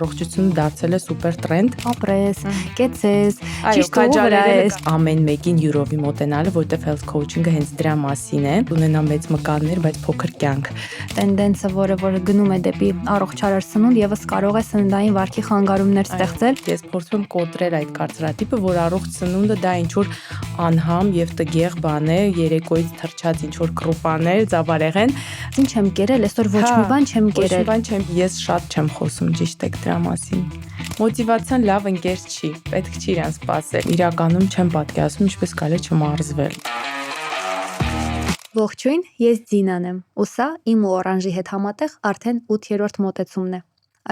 Առողջությունը դարձել է սուպեր տրենդ։ Ապրես, կեցես, Այո, ճիշտ ուղղը ես։ ամեն մեկին յուրովի մոտենալը, որտեվ health coaching-ը հենց դրա մասին է, ունենա մեծ մկաններ, բայց փոքր կյանք։ Տենդենսը, որը գնում է դեպի առողջարար սնունդ, եւս կարող է սննդային վարքի խանգարումներ ստեղծել։ Ես փորձում եմ կոտրել այդ կարծրատիպը, որ առողջ սնունդը դա ինչ որ անհամ եւ տգեղ բան է, երեկոյից թրջած ինչ որ կրուպաներ, ծավալեղեն։ Ինչ եմ կերել, այսօր ոչ մի բան չեմ Ոչ մի կերել։ բան չեմ, ես շատ չեմ խոսում ճիշտ է դրա մասին։ Մոտիվացիան լավ ընկեր չի, պետք չի իրան սпасել։ Իրականում չեմ պատկերացնում ինչպես կարելի չմարզվել։ Ողջույն, ես Դինան եմ, ու սա իմ ու Օրանժի հետ համատեղ արդեն 8-րդ մոտեցումն է։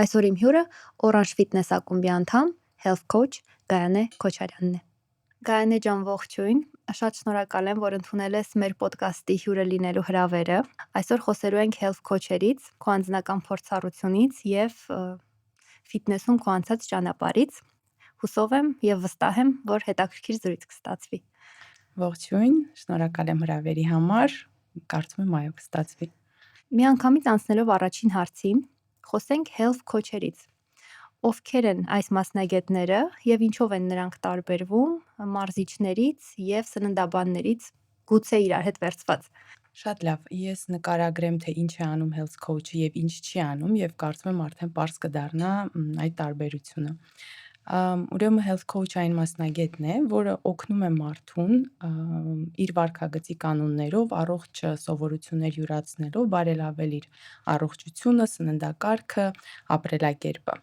Այսօր իմ հյուրը Orange Fitness ակումբի անդամ, health coach Գայանե Քոչարյանն է։ Գայանե ջան, ողջույն։ Շատ շնորհակալ եմ, որ ընդունել ես մեր ոդկասթի հյուրը լինելու հրավերը։ Այսօր խոսելու ենք health coach-երից, քո անձնական փորձառությունից եւ ֆիթնեսում քո անցած ճանապարհից։ Հուսով եմ եւ վստահ եմ, որ հետաքրքիր զրույց կստացվի։ Ողջույն, շնորհակալ եմ հրավերի համար։ Կարծում եմ այո կստացվի։ Միանգամից անցնելով առաջին հարցին, խոսենք health coach-երից։ Ովքեր են այս մասնագետները եւ ինչով են նրանք տարբերվում մարզիչներից եւ սննդաբաններից, գուցե իրար հետ վերցված։ Շատ լավ, ես նկարագրեմ, թե ինչ է անում health coach-ը եւ ինչ չի անում եւ կարծում եմ արդեն པարզ կդառնա այդ տարբերությունը։ Ուրեմն health coach այն մասնագետն է, որը օգնում է մարդուն իր վարքագծի կանոններով առողջ սովորություններ յուրացնելով բարելավել իր առողջությունը, սննդակարգը, ապրելակերպը։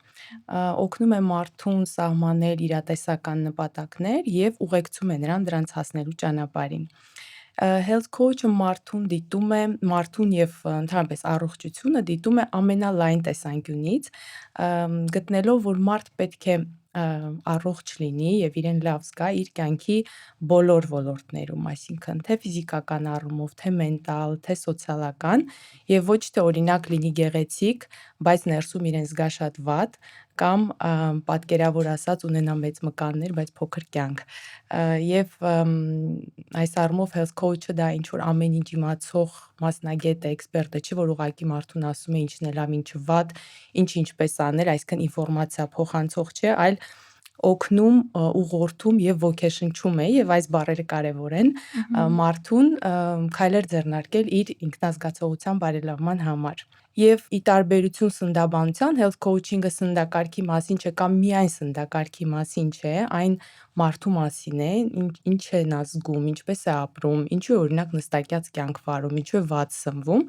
Օգնում է մարդուն սահմանել իրատեսական նպատակներ եւ ուղեկցում է նրան դրանց հասնելու ճանապարհին։ Health coach-ը մարդուն եւ ընդհանրապես առողջությունը դիտում է ամենալայն տեսանկյունից, գտնելով, որ մարդ պետք է առողջ լինի եւ իրեն լավ զգա իր կյանքի բոլոր ոլորտներում, այսինքն թե ֆիզիկական առումով, թե մենտալ, թե սոցիալական եւ ոչ թե օրինակ լինի գեղեցիկ, բայց ներսում իրեն զգա շատ վատ կամ պատկերավոր ասած ունենա մեծ մկաններ, բայց փոքր կյանք։ Եվ այս առումով health coach-ը դա ինչ որ ամեն ինչ իմացող մասնագետ է, էքսպերտ է, չի որ ուղղակի մարդուն ասում է ինչն է լավ, ինչը վատ, ինչպես անել, այսինքն ինֆորմացիա փոխանցող չէ, այլ օգնում, ուղղորդում եւ ոգեշնչում է եւ այս բառերը կարեւոր են մարդուն քայլեր ձեռնարկել իր ինքնազգացողության բարելավման համար։ Եվ ի տարբերություն սննդաբանության, health coaching-ը սննդակարգի մասին չէ կամ միայն սննդակարգի մասին չէ, այն մարդու մասին է, ինչ է նա զգում, ինչպես է ապրում, ինչու է օրինակ նստակյաց կյանք վարում, ինչու է վատ սնվում։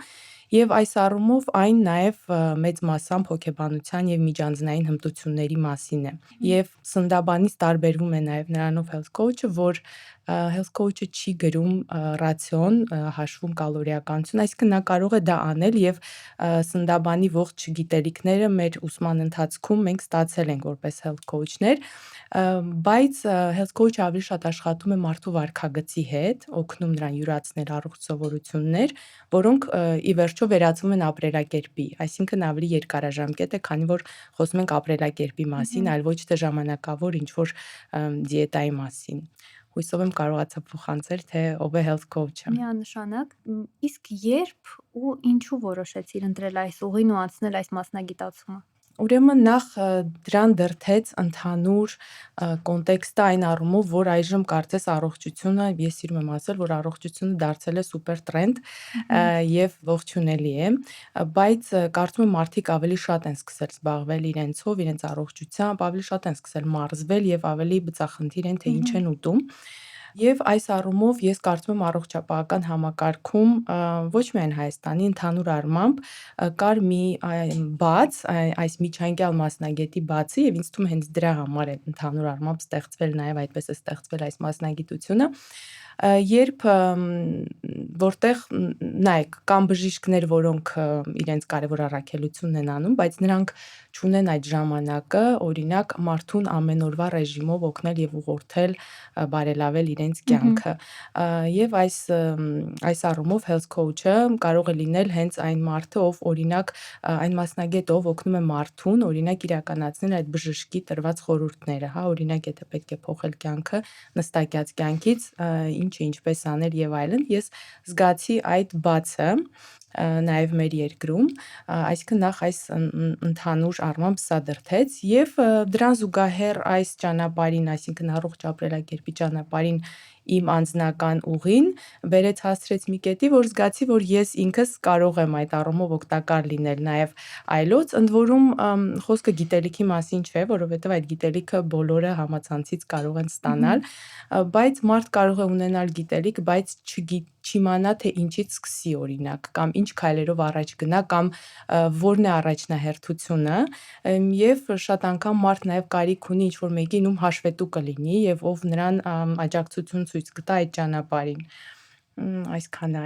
Եվ այս առումով այն նաև մեծ մասամբ հոգեբանության եւ միջանձնային հմտությունների մասին է։ Եվ սննդաբանից տարբերվում է նաև նրանով health coach-ը, որ health coach-ը չի գրում ռացիոն, հաշվում կալորիականություն, այսինքն նա կարող է դա անել եւ սննդաբանի ողջ գիտելիքները մեր ուսման ընթացքում մենք ստացել ենք որպես health coach-ներ, բայց health coach-ը ավելի շատ աշխատում է մարդու վարքագծի հետ, օգնում նրան յուրացնել առողջ սովորություններ, որոնք ի վերջո վերածվում են ապրելակերպի, այսինքն ավելի երկարաժամկետ է, քանի որ խոսում ենք ապրելակերպի մասին, այլ ոչ թե ժամանակավոր ինչ որ դիետայի մասին։ Հույսով եմ կարողացա փոխանցել, թե ով է health coach-ը։ Միանշանակ, իսկ երբ ու ինչու որոշեցիր ընտրել այս ուղին ու անցնել այս մասնագիտացումը։ Ուրեմն նախ դրան դրդեց ընդհանուր կոնտեքստը այն առումով, որ այժմ կարծես առողջությունը, ես սիրում եմ ասել, որ առողջությունը դարձել է սուպեր տրենդ եւ ողջունելի է, բայց կարծում եմ մարդիկ ավելի շատ են սկսել զբաղվել իրենցով, իրենց առողջությամբ, ավելի շատ են սկսել մարզվել եւ ավելի բծախնդիր են, թե ինչ են ուտում։ Եվ այս առումով ես կարծում եմ առողջապահական համակարգում ոչ միայն Հայաստանի ընդհանուր առմամբ կար մի բաց, այս միջանկյալ մասնագետի բացը եւ ինձ թվում է հենց դրա համար է ընդհանուր առմամբ ստեղծվել նաեւ այդպես է ստեղծվել այս մասնագիտությունը, երբ որտեղ նայեք կան բժիշկներ, որոնք իրենց կարևոր առաքելությունն են անում, բայց նրանք չունեն այդ ժամանակը, օրինակ մարդուն ամենօրվա ռեժիմով օգնել եւ ուղղորդել բարելավել իրենց կյանքը։ Եվ այս առումով health coach-ը կարող է լինել հենց այն մարդը, ով օրինակ այն մասնագետը, ով օգնում է մարդուն, օրինակ իրականացնել այդ բժշկի տրված խորհուրդները, հա, օրինակ եթե պետք է փոխել կյանքը նստակյաց կյանքից, ինչպես անել եւ այլն, ես զգացի այդ բացը նաև մեր երկրում, այսինքն նախ այս ընդհանուր առմամբ սա դրդեց եւ դրան զուգահեռ այս ճանապարհին, այսինքն առողջ ապրելակերպի ճանապարհին իմ անձնական ուղին բերեց հասցրեց մի կետի, որ զգացի, որ ես ինքս կարող եմ այդ առումով օգտակար լինել նաև այլոց, ընդ որում խոսքը գիտելիքի մասին չէ, որովհետև այդ գիտելիքը բոլորը համացանցից կարող են ստանալ, բայց մարդ կարող է ունենալ գիտելիք, բայց չիմանա թե ինչից սկսի օրինակ, կամ ինչ քայլերով առաջ գնա, կամ որն է առաջնահերթությունը, եւ շատ անգամ մարդ նաև կարիք ունի ինչ-որ մեկին, ում հաշվետու կլինի եւ ով նրան աջակցություն ցույց կտա այդ ճանապարհին։ Այսքանը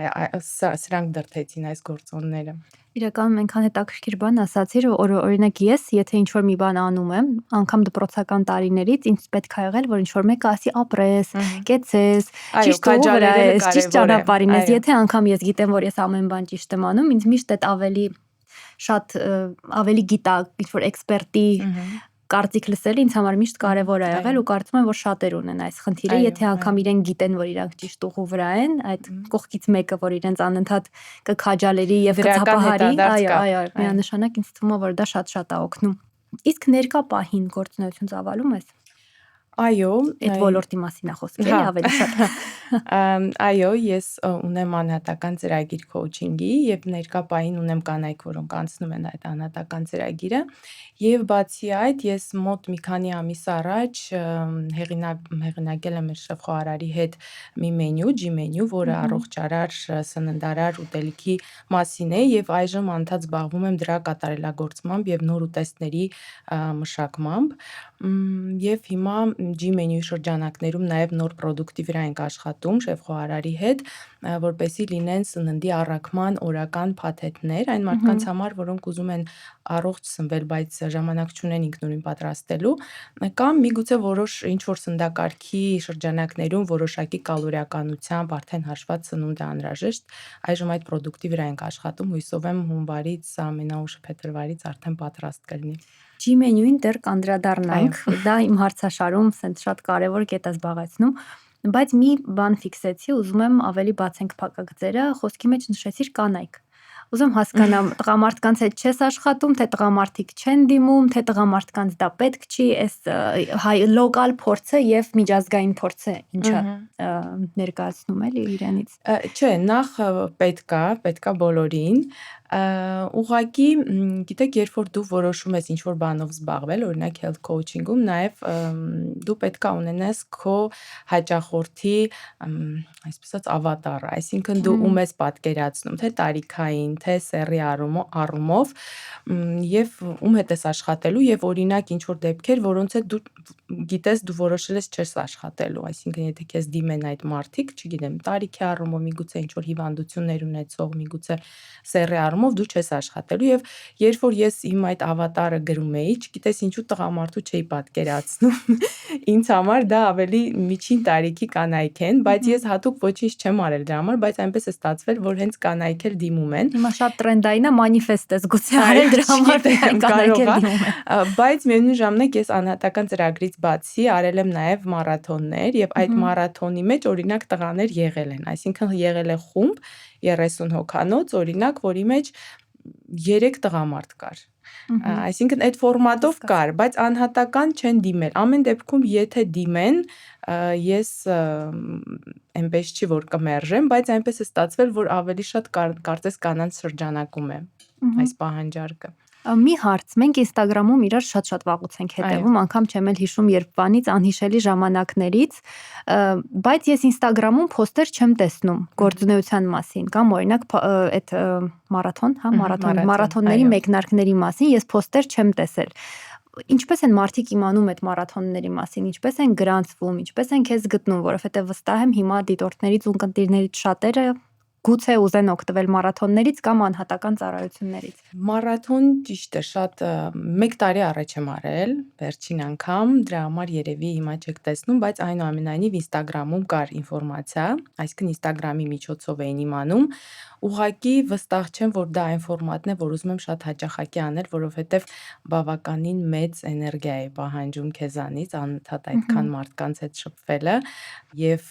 սրանք դրդեցին այս գործոնները։ Իրականում այնքան հետաքրքիր բան ասացիր, որ օրինակ ես, եթե ինչ-որ մի բան անում եմ, անգամ դպրոցական տարիներից ինձ պետք է եղել, որ ինչ-որ մեկը ասի ապրես, կեցես, ճիշտ ուղու վրա ես, ճիշտ ճանապարհին ես։ Եթե անգամ ես գիտեմ, որ ես ամեն բան ճիշտ եմ անում, ինձ միշտ այդ ավելի գիտակ, ինչ-որ էքսպերտի կարծիք լսելը ինձ համար միշտ կարևոր է եղել ու կարծում եմ, որ շատեր ունեն այս խնդիրը, եթե անգամ իրենք գիտեն, որ իրանք ճիշտ ուղու վրա են, այդ կողքից մեկը, որ իրենց անընդհատ կքաջալերի եւ կցապահարի, այո, միանշանակ ինձ թվում է, որ դա շատ-շատ է օգնում։ Իսկ ներկա պահին գործունեություն ծավալում ես։ Այո, այդ ոլորտի մասին է խոսքը, էլի ավելի շատ։ Այո, ես ունեմ անհատական ծրագիր քոուչինգի եւ ներկա պահին ունեմ կանայք, որոնք անցնում են այդ անհատական ծրագիրը եւ բացի այդ ես մոտ մի քանի ամիս առաջ հեղինակել եմ մեր շեֆ-խոհարարի հետ մի մենյու, G-մենյու, որը առողջարար, սննդարար ուտելիքի մասին է եւ այժմ անդադ զբաղվում եմ դրա կատարելագործմամբ եւ նոր ուտեստների մշակմամբ եւ հիմա G-մենյուի շրջանակներում նաև նոր պրոդուկտի վրա ենք աշխատում շեֆ-խոհարարի հետ, որպեսզի լինեն սննդի առաքման օրական փաթեթներ այն մարդկանց համար, որոնք ուզում են առողջ սնվել, բայց ժամանակ չունեն ինքնուրույն պատրաստելու, կամ միգուցե որոշ ինչ-որ սննդակարգի շրջանակներում որոշակի կալորիականությամբ արդեն հաշված սնունդ է անհրաժեշտ, այժմ այդ պրոդուկտի վրա ենք աշխատում, հույսով եմ հունվարից, ամենաուշ փետրվարից արդեն պատրաստ կլինի։ G-մենյուին դեռ կանդրադառնանք, դա իմ հարցաշարում սենց շատ կարևոր կետ է զբաղեցնում, բայց մի բան ֆիքսեցի, ուզում եմ ավելի բացենք փակագծերը, խոսքի մեջ նշեցիր կանայք։ Ուզում հասկանամ, տղամարդկանց հետ չես աշխատում, թե տղամարդիկ չեն դիմում, թե տղամարդկանց դա պետք չի, այս լոկալ փորձը եւ միջազգային փորձը ինչը ներկայացնում էլի իրենից։ Չէ, նախ պետքա բոլորին, ուղղակի գիտեք, երբ որ դու որոշում ես ինչ-որ բանով զբաղվել, օրինակ health coaching-ում, նաև դու պետքա ունենաս քո հաճախորդի, այսպես ասած, ավատարը, այսինքն դու ում ես պատկերացնում, թե տարիքային, թե սեռի առումով, եւ ում հետ ես աշխատելու եւ օրինակ ինչ-որ դեպքեր, որոնց հետ դու գիտես, դու որոշել ես չես աշխատելու, այսինքն եթե քեզ դիմեն այդ մարդիկ, չգիտեմ, տարիքի առումով, միգուցե ինչ-որ հիվանդություններ ունեցող, միգուցե սեռի առումով դու չես աշխատելու եւ երբ որ ես իմ այդ ավատարը գրում էի, չգիտես ինչու տղամարդու չէի պատկերացնում։ Ինձ համար դա ավելի միջին տարիքի կանայք են, բայց ես հատուկ ոչինչ չեմ արել դրա համար, բայց այնպես է ստացվել, որ հենց կանայք էլ դիմում են։ Հիմա շատ տրենդային է, մանիֆեստ ես գուցե արել դրա համար, կանայք էլ դիմում են։ Բայց միևնույն ժամանակ ես անհատական ծրագրից բացի արել եմ նաև մարաթոններ եւ այդ մարաթոնի մեջ օրինակ տղաներ եղել են, այսինքն եղել է խումբ 30 հոգանոց, օրինակ, որի մեջ 3 տղամարդ կար։ Այսինքն այդ ֆորմատով կար, բայց անհատական չեն դիմել։ Ամեն դեպքում եթե դիմեն, ես այնպես չի որ կմերժեմ, բայց այնպես է ստացվել, որ ավելի շատ կարծես կանանց շրջանակում է այս պահանջարկը։ Մի հարց, մենք Instagram-ում իրար շատ-շատ վաղուց ենք հետևում, անգամ չեմ էլ հիշում երբվանից, անհիշելի ժամանակներից, բայց ես Instagram-ում post-եր չեմ տեսնում գործունեության մասին, կամ օրինակ այդ մարաթոնների մեկնարկների մասին ես post-եր չեմ տեսել։ Ինչպես են մարդիկ իմանում այդ մարաթոնների մասին, ինչպես են գրանցվում, ինչպես են քեզ գտնում, որովհետև վստահ եմ հիմա դիտորդներից ու ընկերներից շատերը գուցե ուզեն օգտվել մարաթոններից կամ անհատական ծառայություններից։ Մարաթոն ճիշտ է, շատ 1 տարի առաջ եմ արել, վերջին անգամ, դրա համար երևի հիմա չեք տեսնում, բայց այնուամենայնիվ Instagram-ում կար ինֆորմացիա, այսինքն Instagram-ի միջոցով էին իմանում, ուղղակի վստահ չեմ, որ դա այն ֆորմատն է, որ ուզում եմ շատ հաճախակի անել, որովհետև բավականին մեծ էներգիա է պահանջում քեզանից, անընդհատ այդքան մարդկանց հետ շփվելը եւ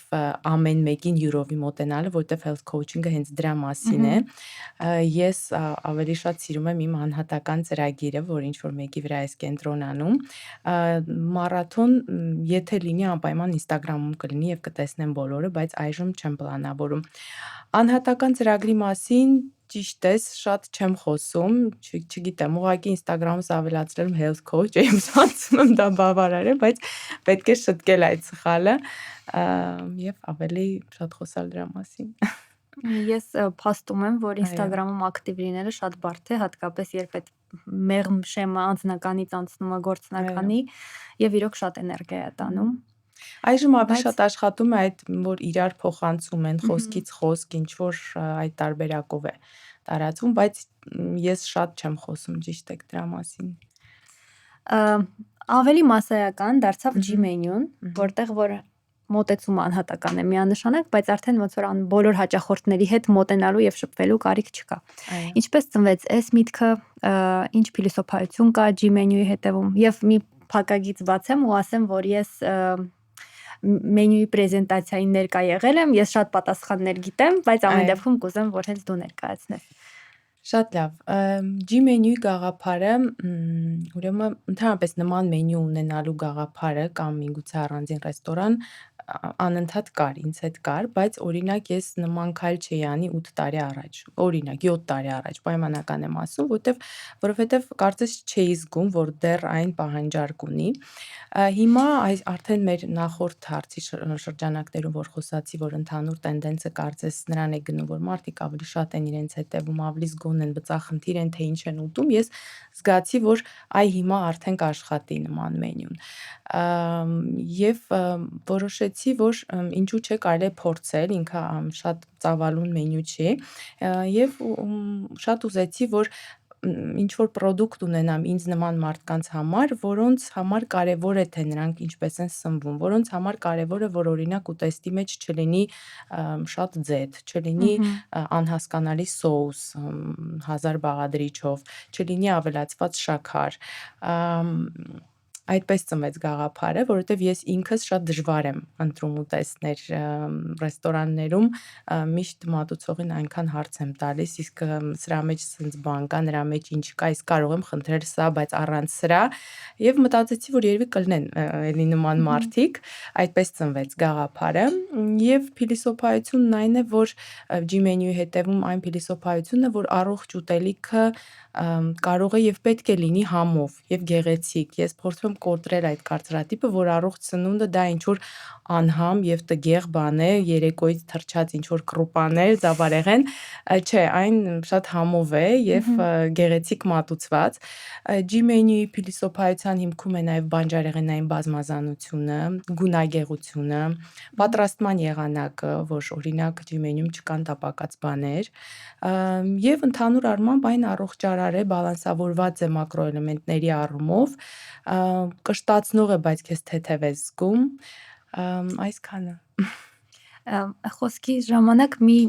ամեն մեկին յուրովի մոտենալը, որովհետև health coaching coaching-ը հենց դրա մասին է։ Ես ավելի շատ սիրում եմ իմ անհատական ծրագիրը, որ ինչ-որ մեկի վրա ես կենտրոնանում։ Մարաթոն, եթե լինի, անպայման Instagram-ում կլինի և կտեսնեն բոլորը, բայց այժմ չեմ պլանավորում։ Անհատական ծրագրի մասին ճիշտ ես, շատ չեմ խոսում, չգիտեմ, ուղղակի Instagram-ս ավելացրել եմ health coach, եմ ստացվում եմ դա բավարար է, բայց պետք է շտկել այդ սխալը և ավելի շատ խոսալ դրա մասին։ Ես փաստում եմ, որ Այո։ Instagram-ում ակտիվ լինելը շատ բարդ է, հատկապես երբ այդ մեղմ շեմը անձնականից անցնում է գործնականի և իրոք շատ էներգիա է տանում։ Այժմ ավելի Բայց- շատ աշխատում է այդ, որ իրար փոխանցում են, խոսքից խոսք, ինչ-որ այդ տարբերակով է տարածվում, բայց ես շատ չեմ խոսում, ճիշտ եք դրա մասին։ Ավելի մասսայական դարձավ G-menu-ն, որտեղ որ մոտեցումը անհատական է միանշանակ, բայց արդեն ոնց որ բոլոր հաճախորդների հետ մոտենալու և շփվելու կարիք չկա։ Այո։ Ինչպես ծնվեց այս միտքը, ինչ փիլիսոփայություն կա G-menu-ի հետևում, և մի փակագիծ բացեմ ու ասեմ, որ ես մենյուի պրեզենտացիային ներկա եղել եմ, ես շատ պատասխաններ գիտեմ, բայց ամեն Այո։ դեպքում կուզեմ, որ հենց դու ներկայացնես։ Շատ լավ։ G-menu-ի գաղափարը, ուրեմն ընդհանրապես նման մենյու ունենալու գաղափարը կամ միգուցե առանձին ռեստորան անընդհատ կար, ինձ հետ կար, բայց օրինակ ես նման քայլ չէի անի 8 տարի առաջ, օրինակ 7 տարի առաջ, պայմանական եմ ասում, որովհետև կարծես չէի զգում, որ դեռ այն պահանջարկ ունի։ Հիմա արդեն մեր նախորդ հարցի շրջանակներում, որ խոսացի, որ ընդհանուր տենդենսը կարծես նրան է գնում, որ մարդիկ ավելի շատ են իրենց հետևում, ավելի զգոն են, բծախնդիր են, թե ինչ են ուտում, ես զգացի, որ հիմա արդեն կաշխատի նման մենյուն։ Եվ որոշեցի, որ ինչու չէ կարելի է փորձել, ինքը շատ ծավալուն մենյու չի, և շատ ուզեցի, որ ինչ-որ պրոդուկտ ունենամ ինձ նման մարդկանց համար, որոնց համար կարևոր է, թե նրանք ինչպես են սնվում, որոնց համար կարևոր է, որ օրինակ ուտեստի մեջ չլինի շատ ձեթ, չլինի անհասկանալի սոուս 1000 բաղադրիչով, չլինի ավելացված շաքար։ Այդպես ծնվեց գաղափարը, որովհետև ես ինքս շատ դժվար եմ ընտրում ուտեստներ ռեստորաններում, միշտ մատուցողին այնքան հարց եմ տալիս, իսկ սրա մեջ սենց բան կա, նրա մեջ ինչ կա, իսկ կարող եմ խնդրել սա, բայց առանց սրա, և մտածեցի, որ երևի կլինեն էլի նման մարդիկ, այդպես ծնվեց գաղափարը, և փիլիսոփայությունն այն է, որ G-menu-ի հետևում այն փիլիսոփայությունը, որ առողջ ուտելիքը կարող է և պետք է լինի համով և գեղեցիկ։ Ես փորձում եմ կոտրել այդ կարծրատիպը, որ առողջ սնունդը դա ինչ-որ անհամ և տգեղ բան է, երեկոյից թրջած ինչ-որ կրուպաներ, ծավարեղեն, չէ, այն շատ համով է և գեղեցիկ մատուցված։ G-menu-ի փիլիսոփայության հիմքում է նաև բանջարեղենային բազմազանությունը, գունագեղությունը, պատրաստման եղանակը, որ օրինակ G-menu-ում չկան տապակած բաներ, և ընդհանուր առմամբ այն առողջարար է, բալանսավորված է մակրոէլեմենտների առումով, կշտացնող է, բայց քեզ թեթև ես զգում, այսքանը։ Խոսքի ժամանակ մի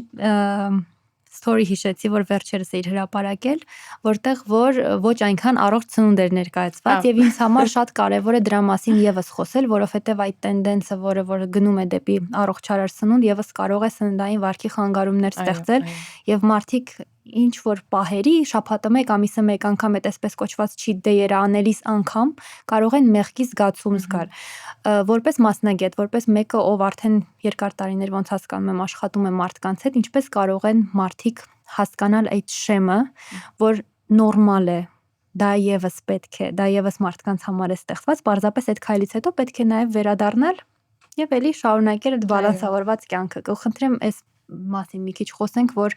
story հիշեցի, որ վերջերս էիր հրապարակել, որտեղ որ ոչ այնքան առողջ սնունդ էր ներկայացված, և ինձ համար շատ կարևոր է դրա մասին ևս խոսել, որովհետև այդ տենդենսը, որը գնում է դեպի առողջարար սնունդ, ևս կարող է սննդային վարքի խանգարումներ ստեղծել, և մարդիկ ինչ որ պահերի, շաբաթը մեկ, ամիսը մեկ անգամ այդ այսպես կոչված cheat day-երը անելիս անգամ կարող են մեղքի զգացում զգալ։ Որպես մասնագետ, որպես մեկը, ով արդեն երկար տարիներ ոնց հասկանում եմ աշխատում է մարդկանց հետ, ինչպես կարող են մարդիկ հասկանալ այդ շեմը, որ նորմալ է, դա ևս պետք է, դա ևս մարդկանց համար է ստեղծված, պարզապես այդ քայլից հետո պետք է նաև վերադառնալ և էլի շարունակել այդ բալանսավորված կյանքը։ Կխնդրեմ այս մասին մի քիչ խոսենք, որ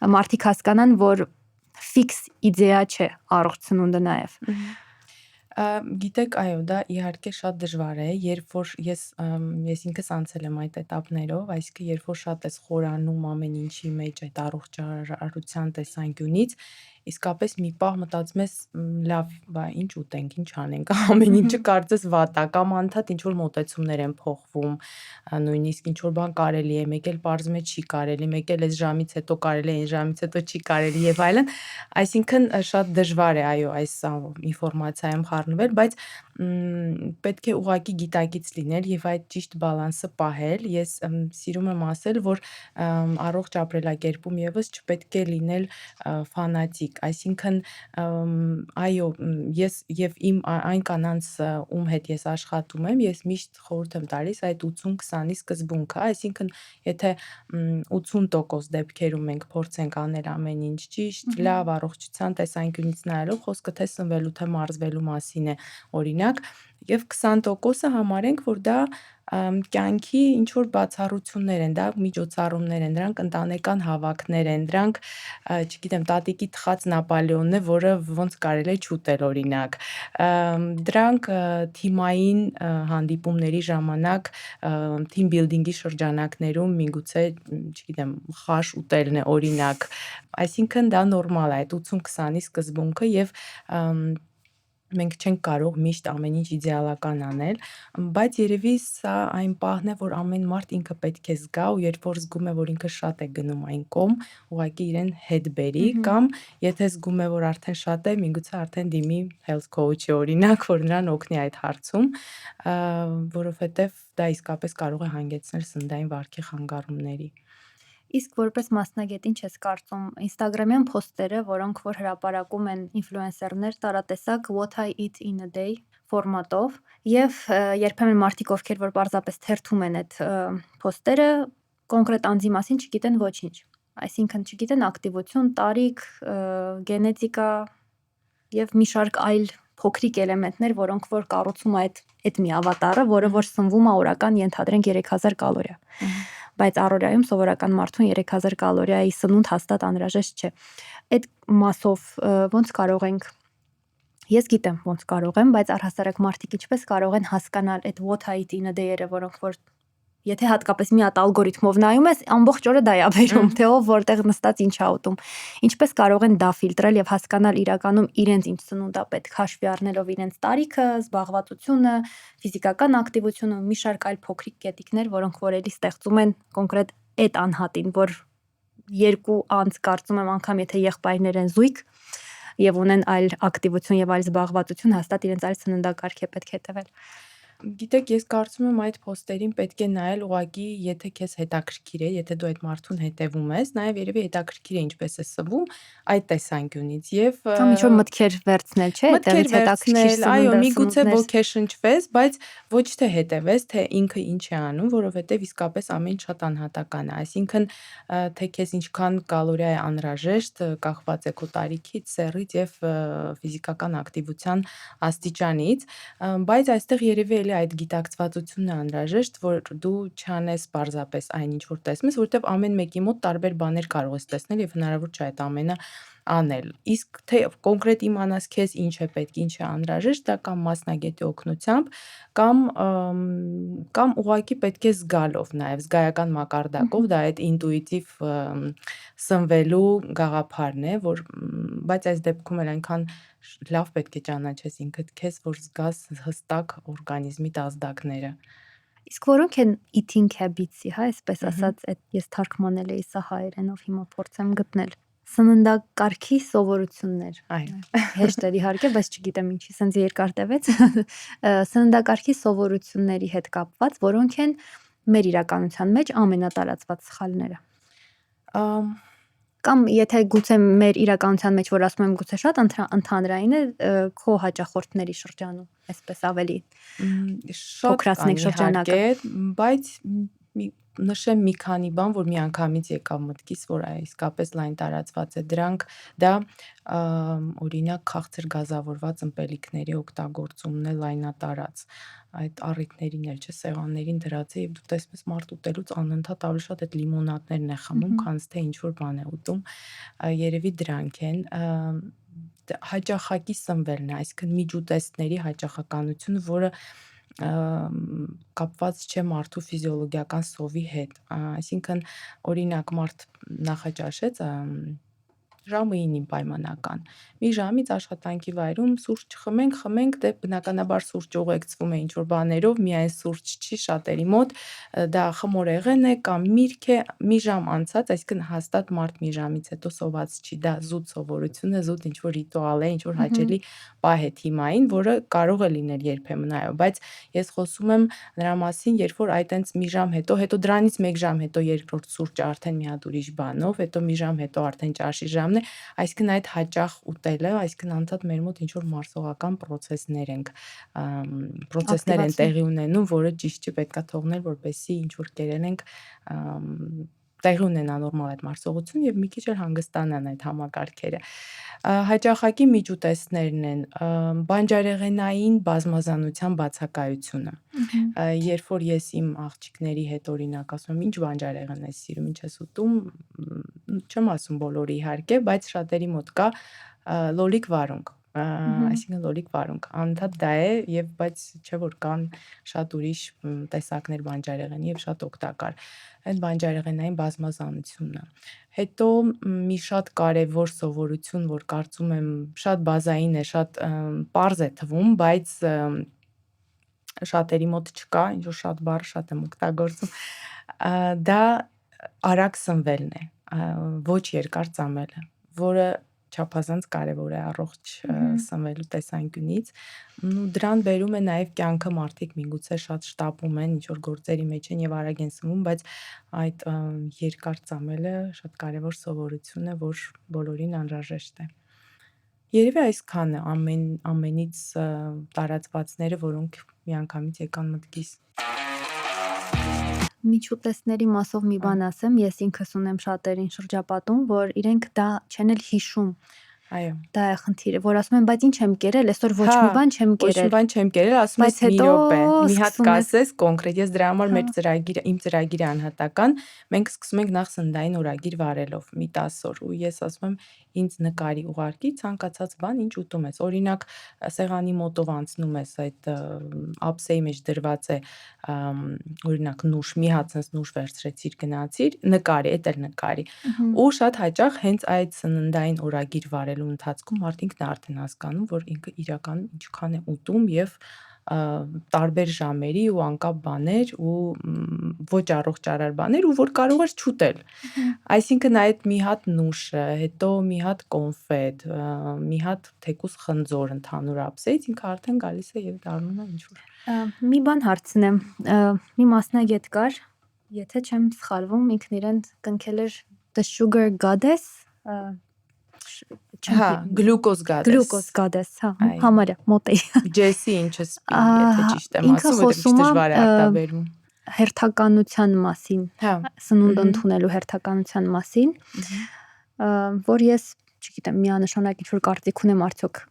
մարդիկ հասկանան, որ ֆիքս իդեա չէ առողջ սնունդը նաև։ Գիտեք, այո, դա իհարկե շատ դժվար է, երբ որ ես ինքս անցել եմ այդ էտապներով, այսինքն երբ որ շատ ես խորանում ամեն ինչի մեջ այդ առողջարարության տեսանկյունից, իսկապես մի պահ մտածում ես, լավ, ինչ ուտենք, ինչ անենք, ամեն ինչը կարծես վատ է, կամ անընդհատ ինչ-որ մոտեցումներ են փոխվում, նույնիսկ ինչ-որ բան կարելի է, մեկ էլ պարզվում է չի կարելի, մեկ էլ այս ժամից հետո կարելի է, այս ժամից հետո չի կարելի և այլն, այսինքն շատ դժվար է, այո, այս ինֆորմացիայում խառնվել, բայց պետք է ուղղակի գիտակից լինել եւ այդ ճիշտ բալանսը պահել։ Ես սիրում եմ ասել, որ առողջ ապրելակերպում եւս չպետք է լինել ֆանատիկ, այսինքն այո, ես եւ այն կանանց, ում հետ ես աշխատում եմ, ես միշտ խորհուրդ եմ տալիս այդ 80-20-ի սկզբունքը, այսինքն եթե 80% դեպքերում մենք փորձենք անել ամեն ինչ ճիշտ, լավ, առողջության տեսանկյունից նայելով, խոսքը թե սնվելու, թե մարզվելու մասին է, օրինակ, եւ 20%-ը համարենք, որ դա կյանքի ինչ որ բացառություններ են, դա միջոցառումներ են, դրանք ընտանեկան հավաքներ են, դրանք, չգիտեմ, տատիկի թխած Նապոլեոնն է, որը ոնց կարելի է չուտել, օրինակ, դրանք թիմային հանդիպումների ժամանակ, team building-ի շրջանակներում միգուցե, չգիտեմ, խաշ ուտելն է, օրինակ, այսինքն դա նորմալ է, այդ 80-20-ի սկզբունքը եւ մենք չենք կարող միշտ ամեն ինչ իդեալական անել, բայց երևի սա այն պահն է, որ ամեն մարդ ինքը պետք է զգա ու երբ որ զգում է, որ ինքը շատ է գնում այն կողմ, ուղղակի իրեն հետ բերի կամ եթե զգում է, որ արդեն շատ է, միգուցե արդեն դիմի health coach-ի, օրինակ, որ նրան օգնի այդ հարցում, որովհետև դա իսկապես կարող է հանգեցնել սննդային վարքի խանգարումների։ Իսկ որպես մասնագետ ինչ ես կարծում Instagram-յան փոստերը, որոնք որ հրապարակում են ինֆլուենսերներ, տարատեսակ what I eat in a day ֆորմատով եւ երբեմն մարդիկ, ովքեր որ պարզապես թերթում են այդ փոստերը, կոնկրետ անձի մասին չգիտեն ոչինչ։ Այսինքն չգիտեն ակտիվություն, տարիք, գենետիկա եւ մի շարք այլ փոքրիկ էլեմենտներ, որոնք որ կառուցում այդ մի ավատարը, որը որ սնվում է օրական ենթադրենք 3000 կալորիա։ Բայց առօրյայում սովորական մարդուն 3000 կալորիայի սնունդ հաստատ անհրաժեշտ չէ։ Այդ մասով ոնց կարող ենք Ես գիտեմ ոնց կարող եմ, բայց առհասարակ մարդիկ ինչպես կարող են հասկանալ այդ what I eat in a day-երը, որոնք որ եթե հատկապես մի հատ ալգորիթմով նայում ես, ամբողջ օրը դա է բերում, թե ով որտեղ նստած ինչ է ուտում։ Ինչպես կարող են դա ֆիլտրել եւ հասկանալ իրականում իրենց ինչ սնունդ է պետք հաշվի առնելով իրենց տարիքը, զբաղվածությունը, ֆիզիկական ակտիվությունը, մի շարք այլ փոքրիկ կետիկներ, որոնք որ էլի ստեղծում են կոնկրետ այդ անհատին, որ երկու անձ կարծում եմ անգամ եթե եղբայրներ են զույգ եւ ունեն այլ ակտիվություն եւ այլ զբաղվածություն, հաստատ իրենց այլ սննդակարգ է պետք հետեւել։ Գիտեք, ես կարծում եմ այդ փոստերին պետք է նայել ուղղակի, եթե քեզ հետաքրքիր է, եթե դու այդ մարդուն հետևում ես, նաև երևի հետաքրքիր է ինչպես է սնվում այդ տեսանկյունից եւ Կամ ինչ որ մտքեր վերցնել, չէ՞, այդտեղից հետաքրքիր այո, սնունդը, միգուցե սնունդներ։ ոգեշնչվես, բայց ոչ թե հետևես, թե ինքը ինչ է անում, որովհետեւ իսկապես ամեն ինչ շատ անհատական է, այսինքն թե քեզ ինչքան կալորիա է անհրաժեշտ, կախված է քո տարիքից, սեռից եւ ֆիզիկական ակտիվության աստիճանից, բայց այստեղ երևի էլի այդ գիտակցվածությունն է անհրաժեշտ, որ դու չանես պարզապես այն ինչ որ տեսնում ես, որովհետև ամեն մեկի մոտ տարբեր բաներ կարող ես տեսնել եւ հնարավոր չէ այդ ամենը անել։ Իսկ թե կոնկրետ իմանաս քեզ ինչ է պետք, ինչ է անհրաժեշտ, դա կամ մասնագետի օգնությամբ, կամ ուղղակի պետք է զգալով նաեւ զգայական մակարդակով, դա այդ ինտուիտիվ սնվելու գաղափարն է, որ բայց այս դեպքում էլ այնքան լավ պետք է ճանաչես ինքդ քեզ, որ զգաս հստակ օրգանիզմիդ ազդակները։ Իսկ որոնք են eating habits-ի, հա, այսպես ասած, այդ ես թարգմանել էի սա հայերենով, հիմա փորձեմ գտնել։ Սննդակարգի սովորություններ։ Այո։ Հեշտ էր իհարկե, բայց չգիտեմ ինչի, սենց երկար տևեց։ Սննդակարգի սովորությունների հետ կապված, որոնք են մեր իրականության մեջ ամենատարածված սխալները։ Կամ եթե գուցե մեր իրականության մեջ, որ ասում եմ գուցե շատ ընդհանրային է, քո հաճախորդների շրջանում, այսպես ավելի Շատ փոքրացնենք շրջանակը, բայց նշեմ մի քանի բան, որ միանգամից եկավ մտքիս, որ իսկապես լայն տարածված է դրանք, դա օրինակ քաղցր գազավորված ըմպելիքների օգտագործումն է լայնատարած, այդ առիթներին էլ չէ, սեղաններին դրած է եւ դու տեսնում ես մարդ ուտելուց անընդհատ ավելի շատ այդ լիմոնադներն է խմում, քան թե ինչ որ բան է ուտում, երևի դրանք են, հաճախակի սնվելն է, այսինքն միջուտեստների հաճախականությունը, որը կապված չէ մարդու ֆիզիոլոգիական սովի հետ, այսինքն օրինակ մարդ նախաճաշեց ժամը 9-ին պայմանական։ Մի ժամից աշխատանքի վայրում սուրճ խմենք, դե բնականաբար սուրճ ուղեկցվում է ինչ-որ բաներով, միայն սուրճ չի շատերի մոտ, դա խմորեղեն է կամ միրգ է, մի ժամ անցած, այսինքն հաստատ մարդ մի ժամից հետո սոված չի, դա զուտ սովորություն է, զուտ ինչ-որ ռիտուալ է, ինչ-որ հաճելի պահ է թիմային, որը կարող է լինել երբեմն, այո, բայց ես խոսում եմ նրա մասին, երբ որ այ տենց մի ժամ հետո դրանից 1 ժամ հետո երկրորդ սուրճը արդեն մի հատ ուրիշ բանով, հետո մի ժամ հետո արդեն ճաշի ժամն է, այսինքն այդ հաճախ ուտելը, այսինքն անդադ մեր մոտ ինչ-որ մարսողական պրոցեսներ են տեղի ունենում, որը ճիշտ չի, պետքա թողնել, որպեսզի ինչ-որ կերել ենք տեղի ունենա նորմալ այդ մարսողություն եւ մի քիչ էլ հանգստանան այդ համակարգերը։ Հաճախակի միջուտեսներն են բանջարեղենային բազմազանության բացակայությունը։ Երբ որ ես իմ աղջիկների հետ օրինակ ասում եմ, ինչ բանջարեղեն ես սիրում, ինչ ես ուտում, չեմ ասում բոլորի իհարկե, բայց շատերի մոտ կա լոլիկ վարունգ, այսինքն լոլիկ վարունգ, անդադ դա է եւ բայց չէ որ կան շատ ուրիշ տեսակներ բանջարեղենի եւ շատ օգտակար։ Այդ բանջարեղենային բազմազանությունը։ Հետո մի շատ կարևոր սովորություն, որ կարծում եմ շատ բազային է, շատ պարզ է թվում, բայց շատերի մոտ չկա, ինչ որ շատ բառ շատ եմ օգտագործում, դա արագ սնվելն է, ոչ երկար ծամելը, որը չափազանց կարևոր է առողջ սնվելու տեսանկյունից, դրան բերում է նաև կյանքը, մարդիկ միգուցե շատ շտապում են, ինչ որ գործերի մեջ են եւ արագ են սնվում, բայց այդ երկար ծամելը շատ կարևոր սովորություն է, որ բոլորին անհրաժեշտ է։ Երևի այսքանը ամենից տարածվածները, որոնք միանգամից եկան մտքիս։ Միջուտեսների մասով մի բան ասեմ, ես ինքս ունեմ շատերին շրջապատում, որ իրենք դա չեն էլ հիշում։ Այո։ Դա է խնդիրը, որ ասում են, բայց ինչ եմ կերել, այսօր ոչ մի բան չեմ Ոչ մի կերել։ բան չեմ կերել, ասում ես մի րոպե, մի հատ կասես կոնկրետ, ես դրա համար մեր ծրագիրը, իմ ծրագիրը անհատական, մենք սկսում ենք նախ սննդային օրագիր վարելով, մի 10 օր, ու ես ասում եմ, ինձ նկարի ուղարկի ցանկացած բան, ինչ ուտում ես։ Օրինակ, սեղանի մոտով անցնում ես, այդ ափսեի մեջ դրված է, օրինակ նուշ, մի հատ sense նուշ վերցրեցիր, գնացիր, նկարի, էդ էլ նկարի։ Ու շատ հաճախ հենց այդ սննդային օրագիր վարելու ընթացքում մարդինքն է արդեն հասկանում, որ ինքը իրականում ինչքան է ուտում եւ տարբեր ժամերի ու անկապ բաներ ու ոչ առողջարար բաներ ու որ կարող ես չուտել։ Այսինքն այդ մի հատ նուշը, հետո մի հատ կոնֆետ, մի հատ թեկուզ խնձոր ընդհանուր ափսեից ինքը արդեն գալիս է եւ դառնում է ինչ-որ։ Մի բան հարցնեմ, մի մասնագետ կար, եթե չեմ սխալվում, ինքն իրեն կնքել էր The Sugar Goddess, Glucose Goddess, համարյա մոտ էի։ Ջեսի ինչը սպի, եթե ճիշտ եմ ասում, որտեղ ճիշտ դժվար է արտաբերում։ Հերթականության մասին, սնունդ ընդունելու հերթականության մասին, որ ես, չգիտեմ, միանշանակ ինչ-որ կարծիք ունեմ, արդյոք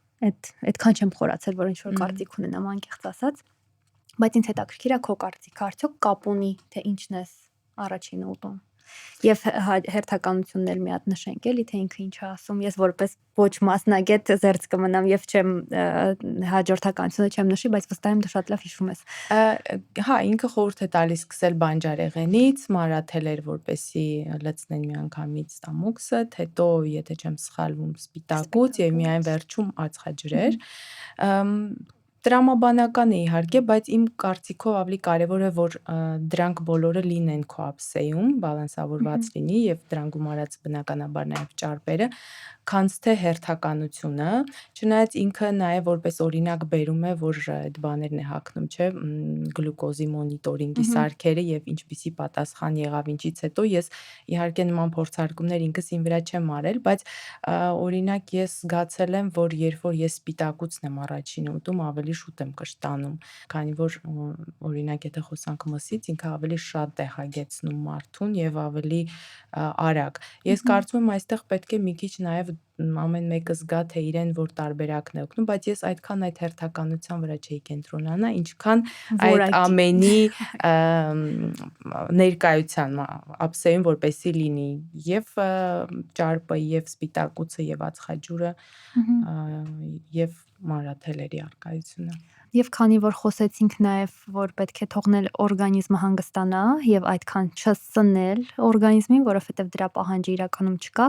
այդքան չեմ խորացել, որ ինչ-որ կարծիք ունենամ, անկեղծ ասած, բայց ինձ հետաքրքիր է քո կարծիքը, արդյոք կապ ունի, թե ինչն ես առաջինը ուտում։ Եվ հերթականությունն էլ մի հատ նշենք էլի, թե ինքը ինչ է ասում, ես որպես ոչ մասնագետ զերծ կմնամ եւ չեմ հաջորդականությունը չեմ նշի, բայց վստահ եմ դու շատ լավ հիշում ես։ Հա, ինքը խորհուրդ է տալիս սկսել բանջարեղենից, մարաթելեր, որպեսի լցնեն միանգամից ստամոքսը, հետո, եթե չեմ սխալվում, սպիտակուց եւ միայն վերջում ածխաջրեր։ Տրամաբանական է իհարկե, բայց իմ կարծիքով ավելի կարևոր է, որ դրանք բոլորը լինեն քո ափսեում, բալանսավորված լինի եւ դրան գումարած բնականաբար նաեւ ճարպերը, քանց թե հերթականությունը, չնայած ինքը նաեւ որպես օրինակ բերում է, որ այդ բաներն է հագնում, չէ, գլյուկոզի մոնիտորինգի սարքերը եւ ինչպիսի պատասխան եղավ ինչից հետո ես իհարկե նման փորձարկումներ ինքս իմ վրա չեմ արել, բայց օրինակ ես զգացել եմ, որ երբ որ ես սպիտակուցն եմ առաջին ուտում, ավելի շուտ եմ կշտանում, քանի որ օրինակ եթե խոսանք մսից, ինքը ավելի շատ է հագեցնում մարդուն եւ ավելի արագ։ Ես կարծում եմ այստեղ պետք է մի քիչ նաեւ ամեն մեկը զգա, թե իրեն որ տարբերակն է օգնում, բայց ես այդքան այդ հերթականության վրա չէի կենտրոնանա, ինչքան այդ Որակի։ ամենի ներկայության ափսեին որպեսի լինի եւ ճարպը, եւ սպիտակուցը, եւ ածխաջուրը, եւ մանրաթելերի արկայությունը։ Եվ քանի որ խոսեցինք նաև, որ պետք է թողնել օրգանիզմը հանգստանա եւ այդքան չսնել օրգանիզմին, որովհետեւ դրա պահանջը իրականում չկա,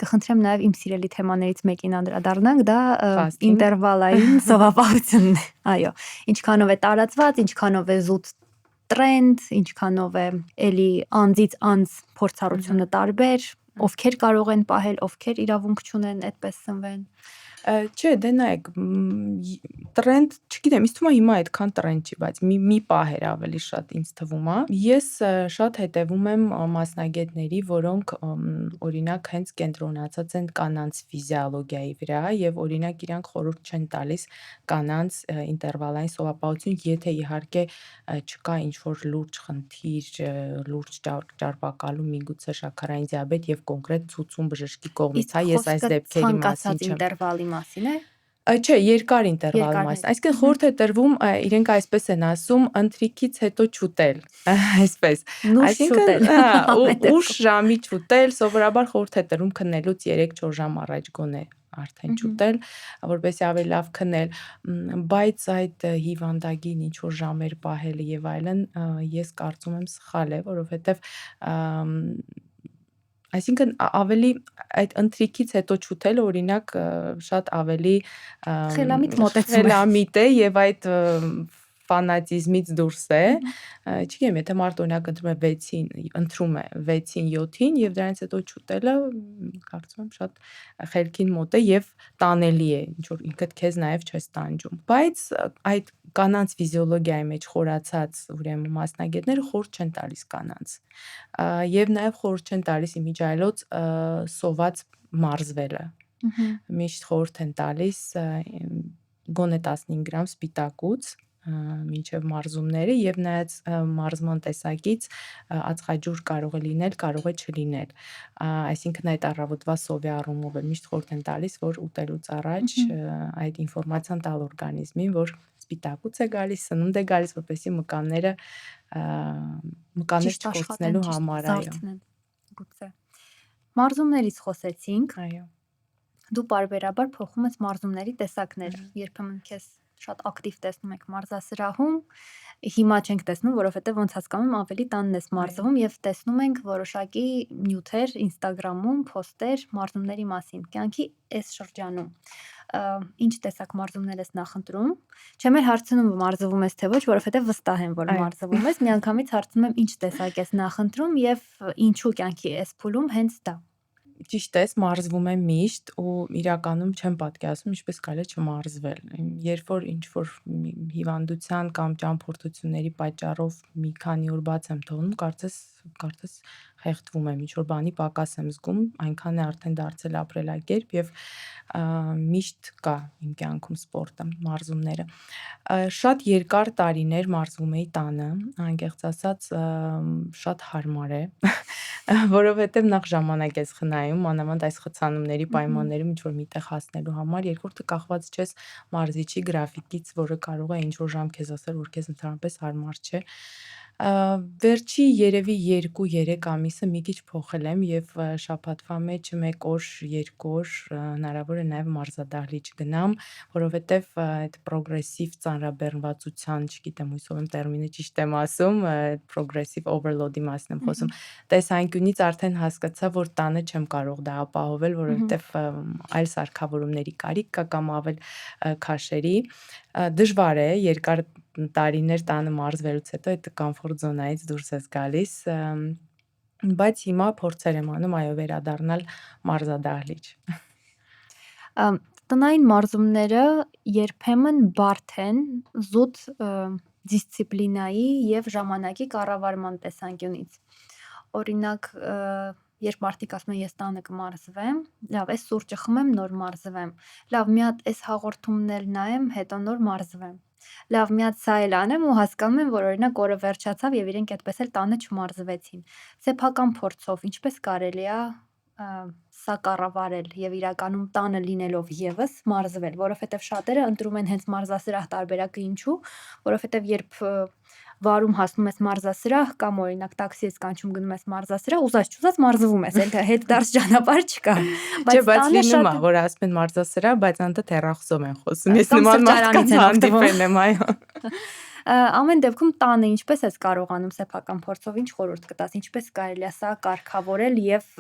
կխնդրեմ նաև իմ սիրելի թեմաներից մեկին անդրադառնանք, դա Fasting. ինտերվալային սովապահությունն է։ Այո, ինչքանով է տարածված, ինչքանով է զուտ տրենդ, ինչքանով է էլի անձից անձ փորձառությունը տարբեր, ովքեր կարող են պահել, ովքեր իրավունք չունեն այդպես սնվեն։ Չէ, դե նայեք, տրենդ, չգիտեմ, ինձ թվում է հիմա այդքան տրենդ չի, բայց մի պահ էր ավելի շատ ինձ թվում է։ Ես շատ հետևում եմ մասնագետների, որոնք օրինակ հենց կենտրոնացած են կանանց ֆիզիոլոգիայի վրա եւ օրինակ իրանք խորհուրդ չեն տալիս կանանց ինտերվալային սովապահություն, եթե իհարկե չկա ինչ-որ լուրջ խնդիր, լուրջ ճարպակալում, միգուցե շաքարային դիաբետ եւ կոնկրետ ցուցում բժշկի կողմից, հա, ես այս դեպքերի մասին չեմ։ Ինտերվալի մասին է։ Չէ, երկար ինտերվալի մասին։ Այսինքն խորհուրդ է տրվում, իրենք այսպես են ասում, ընթրիքից հետո չուտել, այսպես։ Այսինքն, ուշ ժամի չուտել, սովորաբար խորհուրդ է տրվում քննելուց 3-4 ժամ առաջ գոնե արդեն չուտել, որպեսզի ավելի լավ քնել, բայց այդ հիվանդագին ինչ որ ժամեր պահելը եւ այլն, ես կարծում եմ սխալ է, որովհետեւ այսինքն ավելի այդ ընթրիքից հետո չուտելը օրինակ շատ ավելի խելամիտ է եւ այդ ֆանատիզմից դուրս է, չգիտեմ, եթե մարդ օրինակ ընտրում է 6-ին 7-ին եւ դրանից հետո չուտելը, կարծում եմ շատ խելքին մոտ է եւ տանելի է, ինչ որ ինքդ քեզ նաեւ չես տանջում։ Բայց այդ կանանց ֆիզիոլոգիայի մեջ խորացած ուրեմն մասնագետները խորհուրդ չեն տալիս կանանց։ Եվ նաեւ խորհուրդ չեն տալիս իմիջիայլոց սոված մարզվելը։ Միշտ խորհուրդ են տալիս գոնե 15 գրամ սպիտակուց մինչև մարզումները եւ նայած մարզման տեսակից ածխաջուր կարող է լինել, կարող է չլինել։ Այսինքն այդ առավոտվա սովի առումով էլ միշտ խորհուրդ են տալիս, որ ուտելուց առաջ այդ ինֆորմացիան տալ օրգանիզմին, որ սպիտակուց է գալիս, սնունդ է գալիս, որպեսզի մկաններ չկորցնելու համար, այո։ Գուցե։ Մարզումներից խոսեցինք։ Այո։ Դու պարբերաբար փոխում ես մարզումների տեսակները։ Երբեմն քեզ շատ ակտիվ տեսնում եք մարզասրահում, հիմա չենք տեսնում, որովհետև ոնց հասկանում եմ ավելի տանն ես մարզվում եւ տեսնում ենք որոշակի նյութեր Instagram-ում, post-եր մարզումների մասին։ Կյանքի այս շրջանում ինչ տեսակ մարզումներ ես նախընտրում։ Չեմ էլ հարցնում մարզվում ես թե ոչ, որովհետև վստահ եմ, որ մարզվում ես։ Միանգամից հարցնում եմ ինչ տեսակ ես նախընտրում եւ ինչու կյանքի այս փուլում հենց դա։ Ճիշտ ես, մարզվում եմ միշտ ու իրականում չեմ պատկերացնում ինչպես կարելի է չմարզվել։ Երբ որ ինչ-որ հիվանդության կամ ճամփորդությունների պատճառով մի քանի օր բաց եմ թողնում, կարծես խեղդվում եմ, ինչ-որ բանի պակաս եմ զգում, այնքան է արդեն դարձել ապրելակերպ եւ միշտ կա իմ կյանքում սպորտը, մարզումները։ Շատ երկար տարիներ մարզվում էի տանը, անկեղծ ասած, շատ հարմար է, որովհետեւ նախ ժամանակ ես խնայում, մանավանդ այս խցանումների պայմաններում ինչ-որ միտեղ հասնելու համար, երկրորդը կախված չես մարզիչի գրաֆիկից, որը կարող է ինչ-որ ժամ քեզ ասել, որ քեզ ընդհանրապես հարմար չէ։ Վերջի երևի 2-3 ամիսը մի քիչ փոխել եմ եւ շաբաթվա մեջ 1 օր, 2 օր հնարավոր է նաեւ մարզադահլիճ գնամ, որովհետեւ այդ պրոգրեսիվ ծանրաբեռնվածության, չգիտեմ, հույսով եմ տերմինը ճիշտ եմ ասում, պրոգրեսիվ overload-ի մասին եմ խոսում։ Տեսանկյունից արդեն հասկացա, որ տանը չեմ կարող դա ապահովել, որովհետեւ այլ սարքավորումների կարիք կա կամ ավել քաշերի։ Դժվար է, երկար տարիներ տանը մարզվելուց հետո այդ կոմֆորտ զոնայից դուրս ես գալիս, բայց հիմա փորձեր եմ անում, այո, վերադառնալ մարզադահլիճ։ Տնային մարզումները երբեմն բարդ են զուտ դիսցիպլինայի եւ ժամանակի կառավարման տեսանկյունից։ Օրինակ, երբ մարդիկ ասում են ես տանը կմարզվեմ, լավ, այս սուրճը խմեմ, նոր մարզվեմ։ Լավ, մի հատ այս հաղորդումն էլ նայեմ, հետո նոր մարզվեմ։ Լավ, մի հատ սա էլ անեմ ու հասկանում եմ, որ օրինակ օրը վերջացավ եւ իրենք այդպես էլ տանը չմարզվեցին։ Սեփական փորձով ինչպես կարելի է սա կառավարել եւ իրականում տանը լինելով եւս մարզվել, որովհետեւ շատերը ընտրում են հենց մարզասրահ տարբերակը ինչու, որովհետեւ երբ վարում հասնում ես մարզասրահ կամ օրինակ տաքսի ես կանչում գնում ես մարզասրահ, ուզած չուզած մարզվում ես, էլ հետ դարձ ճանապարհ չկա։ Չէ, բայց տանը լինում է, շատ որ ասում են մարզասրահ, բայց անդադ հեռախոսով են խոսում։ Ես կամ նման սրճարանից մարդկանց են օգտվում։ հանդիպել եմ, այո։ Ամեն դեպքում տանը ինչպես ես կարողանում սեփական փորձով ինչ խորհուրդ կտաս, ինչպես կարելի է սա կարգավորել եւ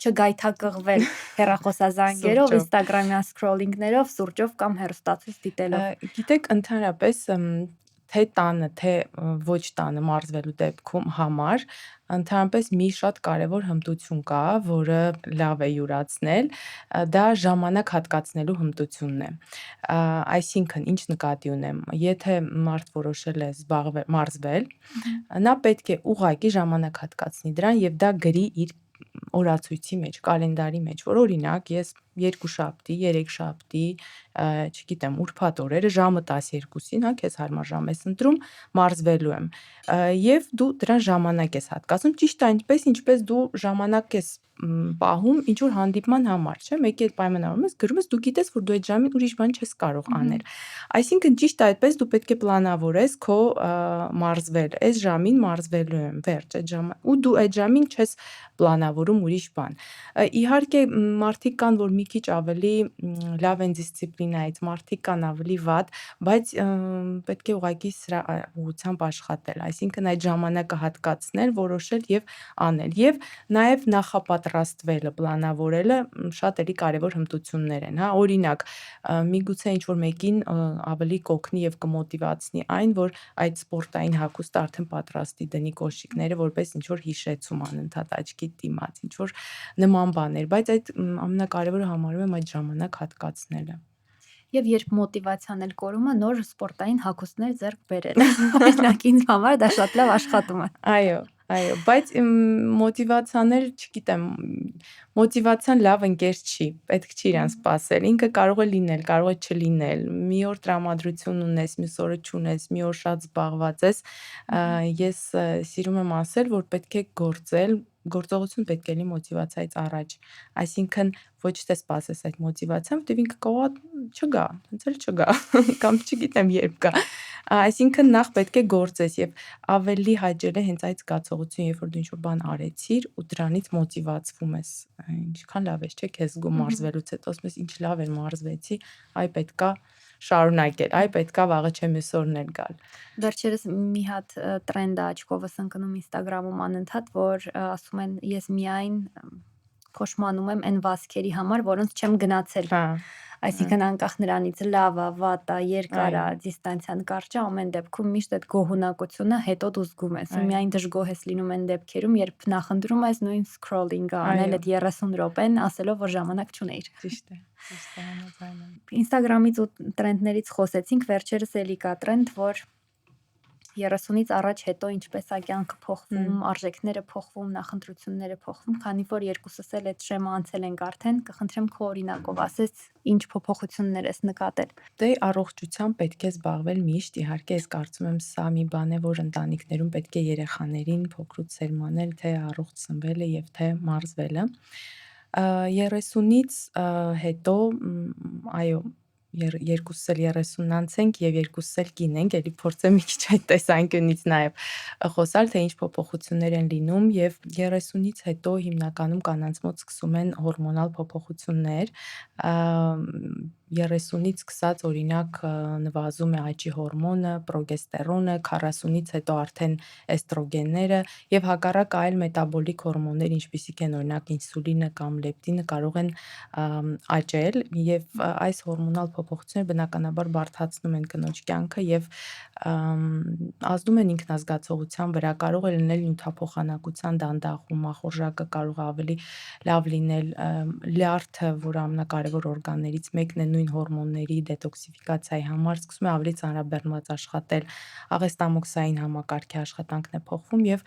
չգայթակղվել հեռախոսազանգերով, Սուրճով։ Instagram-յան scrollingներով, սուրճով կամ հեռուստացույց դիտելով։ Գիտեք, ընդհանրապես թե տանը, թե ոչ տանը մարզվելու դեպքում համար ընդհանրապես մի շատ կարևոր հմտություն կա, որը լավ է յուրացնել, դա ժամանակ հատկացնելու հմտությունն է։ Այսինքն, ինչ նկատի ունեմ, եթե մարդ որոշել է մարզվել, նա պետք է ուղղակի ժամանակ հատկացնի դրան եւ դա գրի իր օրացույցի մեջ, կալենդարի մեջ, որ օրինակ ես երկուշաբթի, երեքշաբթի, չգիտեմ, ուրբաթ օրերը ժամը 12-ին, հա, քեզ հարմար ժամ ես ընտրում, մարզվելու եմ։ Եվ դու դրան ժամանակ ես հատկացնում, ճիշտ այնպես, ինչպես դու ժամանակ ես պահում ինչ որ հանդիպման համար, չէ՞, մեկի հետ պայմանավորում ես, գրում ես, դու գիտես, որ դու այդ ժամին ուրիշ բան չես կարող անել։ Այսինքն ճիշտ այդպես դու պետք է պլանավորես քո մարզվել, այս ժամին մարզվելու եմ, վերջ, այդ ժամը ու դու այդ ժամին չես պլանավորում ուրիշ բան։ Իհարկե մարդիկ կան, որ մի քիչ ավելի լավ են դիսցիպլինայից, մարդիկ կան ավելի վատ, բայց պետք է ուղղակի սրա ուղղությամբ աշխատել, այսինքն այդ ժամանակը հատկացնել, որոշել եւ անել։ Եվ նաեւ նախապատրաստվելը, պլանավորելը շատ էլի կարևոր հմտություններ են, հա, օրինակ, միգուցե ինչ որ մեկին ավելի կօգնի եւ կմոտիվացնի այն, որ այդ սպորտային հագուստը արդեն պատրաստի, դնի կոշիկները, որպես ինչ որ հիշեցում անընդհատ աչքի դիմաց, ինչ որ նման բաներ, բայց այդ ամենակարևորը համարում եմ այդ ժամանակ հատկացնելը։ Եվ երբ մոտիվացիան էլ կորում է, նոր սպորտային հագուստներ ձեռք բերել։ Օրինակ ինձ համար դա շատ լավ աշխատում է։ Այո, բայց մոտիվացիան էլ, չգիտեմ, մոտիվացիան լավ ընկեր չի, պետք չի իրան սպասել, ինքը կարող է լինել, կարող է չլինել, մի օր տրամադրություն ունես, մյուս օրը չունես, մի օր շատ զբաղված ես, ես սիրում եմ ասել, որ պետք է գործել, գործողություն պետք է լինի մոտիվացիայից առաջ, այսինքն ոչ թե սպասես այդ մոտիվացիան, որտեվ ինքը կարող չգա, հենց էլ չգա, կամ չգիտեմ երբ գա, այսինքն նախ պետք է գործես եւ ավելի հաճել է հենց այդ զգացողությունը, երբ որ դու ինչ-որ բան արեցիր ու դրանից մոտիվացվում ես, ինչքան լավ ես, չէ՞, քեզ զգում մարզվելուց հետո ասում ես ինչ լավ էր մարզվեցի, այ պետքա շարունակել, այ պետքա վաղը չէ մյուս օրն էլ գալ։ Վերջերս մի հատ տրենդ է աչքովս ընկնում Instagram-ում անընդհատ, որ ասում են ես միայն փոշմանում եմ այն վազքերի համար, որոնց չեմ գնացել։ Հա, Այսինքն անկախ նրանից լավ է, վատ է, երկար է, այո, դիստանցիան կարճ է, ամեն դեպքում միշտ այդ գոհունակությունը հետո դու զգում ես։ Ու այո, միայն դժգոհ ես լինում այն դեպքերում, երբ նախընտրում ես նույն scrolling-ը անել այո, այդ 30 րոպեն, ասելով որ ժամանակ չունեիր։ ճիշտ է, համաձայն եմ։ Instagram-ից ու տրենդներից խոսեցինք, վերջերս էլի կա տրենդ, որ 30-ից առաջ հետո ինչպես է կյանքը փոխվում, արժեքները փոխվում, նախընտրությունները փոխվում, քանի որ երկուսս էլ այդ շեմը անցել ենք արդեն, կխնդրեմ քո օրինակով ասես, ինչ փոփոխություններ ես նկատել։ Դե առողջությամբ պետք է զբաղվել միշտ, իհարկե ես կարծում եմ սա մի բան է, որ ընտանիքներում պետք է երեխաներին փոքրուց սերմանել, թե առողջ սնվելը եւ թե մարզվելը։ 30-ից հետո, այո, երկուսս էլ 30-ն անցենք եւ երկուսս էլ կին ենք, էլի փորձեմ մի քիչ այդ տեսանկյունից նաեւ խոսալ, թե ինչ փոփոխություններ են լինում եւ 30-ից հետո հիմնականում կանանց մոտ սկսում են հորմոնալ փոփոխություններ, 30-ից սկսած օրինակ նվազում է աճի հորմոնը, պրոգեստերոնը, 40-ից հետո արդեն էստրոգենները եւ հակառակ այլ մետաբոլիկ հորմոններ, ինչպիսիք են օրինակ ինսուլինը կամ լեպտինը կարող են աճել եւ այս հորմոնալ փոփոխությունները բնականաբար բարդացնում են կնոջ կյանքը եւ ազդում են ինքնազգացողության վրա, կարող է լինել նյութափոխանակության դանդաղում, ախորժակը կարող է ավելի լավ լինել, լյարդը, որ ամենակարևոր օրգաններից մեկն է նույն հորմոնների դետոքսիֆիկացիայի համար, սկսում է ավելի ծանրաբեռնված աշխատել, աղեստամոքսային համակարգի աշխատանքն է փոխվում եւ